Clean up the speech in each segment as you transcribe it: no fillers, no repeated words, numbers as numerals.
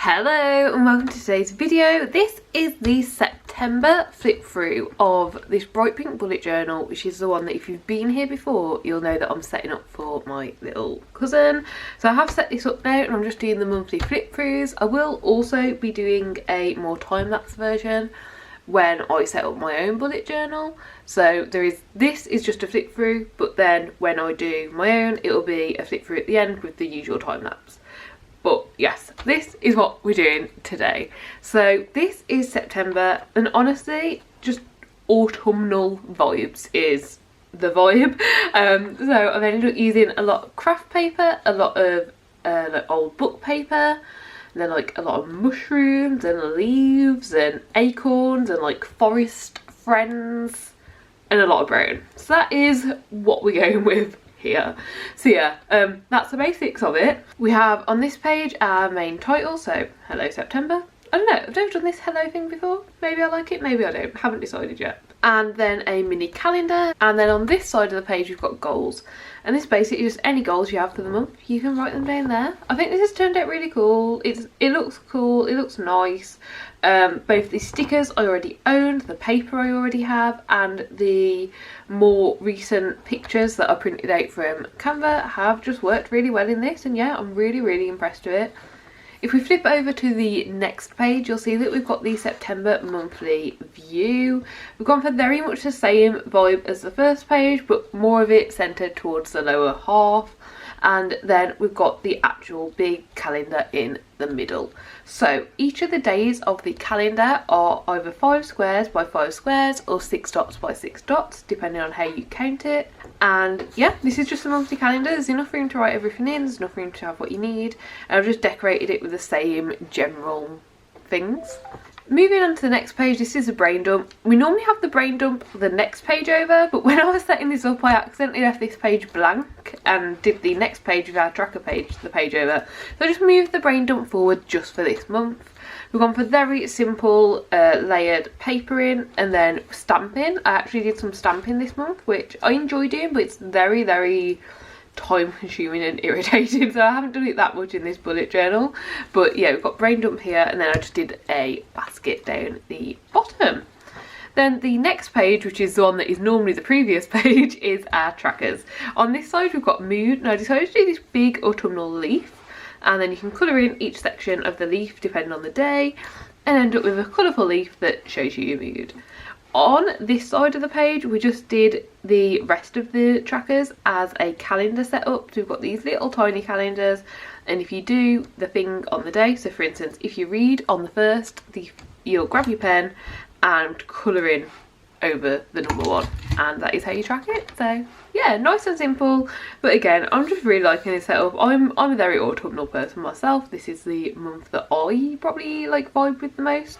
Hello and welcome to today's video. This is the September flip through of this bright pink bullet journal, which is the one that if you've been here before you'll know that I'm setting up for my little cousin. So I have set this up now and I'm just doing the monthly flip throughs. I will also be doing a more time-lapse version when I set up my own bullet journal. So this is just a flip through, but then when I do my own it'll be a flip through at the end with the usual time lapse. But yes, this is what we're doing today. So this is September, and honestly just autumnal vibes is the vibe. So I've ended up using a lot of craft paper, a lot of like old book paper, and then like a lot of mushrooms and leaves and acorns and like forest friends and a lot of brown. So that is what we're going with here. So yeah, that's the basics of it. We have on this page our main title, so Hello September. I don't know, I've never done this hello thing before. Maybe I like it, maybe I don't, haven't decided yet. And then a mini calendar, and then on this side of the page we've got goals, and this basically just any goals you have for the month, you can write them down there. I think this has turned out really cool. It looks cool, it looks nice. Both the stickers I already owned, the paper I already have, and the more recent pictures that I printed out from Canva have just worked really well in this, and yeah, I'm really impressed with it. If we flip over to the next page, you'll see that we've got the September monthly view. We've gone for very much the same vibe as the first page, but more of it centred towards the lower half. And then we've got the actual big calendar in the middle. So each of the days of the calendar are either 5 squares by 5 squares or 6 dots by 6 dots, depending on how you count it. And yeah, this is just a monthly calendar. There's enough room to write everything in, there's enough room to have what you need. And I've just decorated it with the same general things. Moving on to the next page, this is a brain dump. We normally have the brain dump the next page over, but when I was setting this up I accidentally left this page blank and did the next page with our tracker page, the page over. So I just moved the brain dump forward just for this month. We've gone for very simple layered papering and then stamping. I actually did some stamping this month, which I enjoy doing, but it's very time consuming and irritating, so I haven't done it that much in this bullet journal. But yeah, we've got brain dump here, and then I just did a basket down the bottom. Then the next page, which is the one that is normally the previous page, is our trackers. On this side we've got mood, and I decided to do this big autumnal leaf, and then you can colour in each section of the leaf depending on the day and end up with a colourful leaf that shows you your mood. On this side of the page we just did the rest of the trackers as a calendar setup. So we've got these little tiny calendars, and if you do the thing on the day, so for instance if you read on the first, you'll grab your pen and colour in over the number 1, and that is how you track it. So yeah, nice and simple, but again I'm just really liking this setup. I'm a very autumnal person myself. This is the month that I probably like vibe with the most.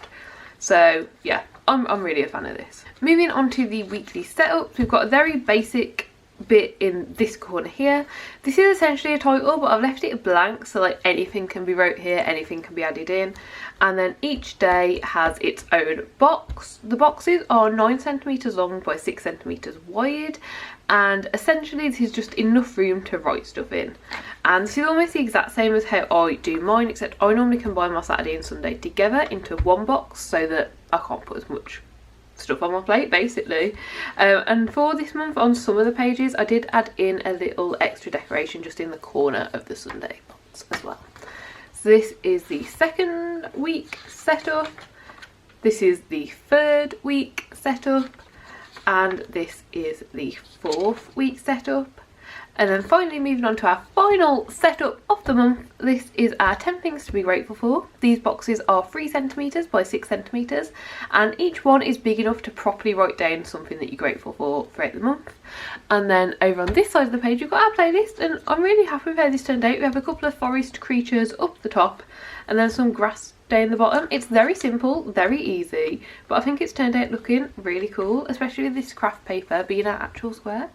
So yeah, I'm really a fan of this. Moving on to the weekly setups, we've got a very basic bit in this corner here. This is essentially a title, but I've left it blank, so like anything can be wrote here, anything can be added in. And then each day has its own box. The boxes are 9 centimeters long by 6 centimeters wide, and essentially this is just enough room to write stuff in. And this is almost the exact same as how I do mine, except I normally combine my Saturday and Sunday together into one box so that I can't put as much stuff on my plate basically. And for this month on some of the pages I did add in a little extra decoration just in the corner of the Sunday box as well. So this is the second week setup, this is the third week setup, and this is the 4th week setup. And then finally moving on to our final setup of the month, this is our 10 things to be grateful for. These boxes are 3 centimeters by 6 centimeters, and each one is big enough to properly write down something that you're grateful for throughout the month. And then over on this side of the page we've got our playlist, and I'm really happy with how this turned out. We have a couple of forest creatures up the top and then some grass down the bottom. It's very simple, very easy, but I think it's turned out looking really cool, especially with this craft paper being our actual square.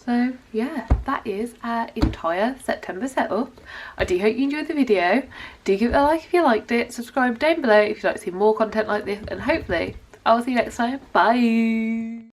So yeah, that is our entire September setup. I do hope you enjoyed the video. Do give it a like if you liked it, subscribe down below if you'd like to see more content like this, and hopefully I will see you next time. Bye!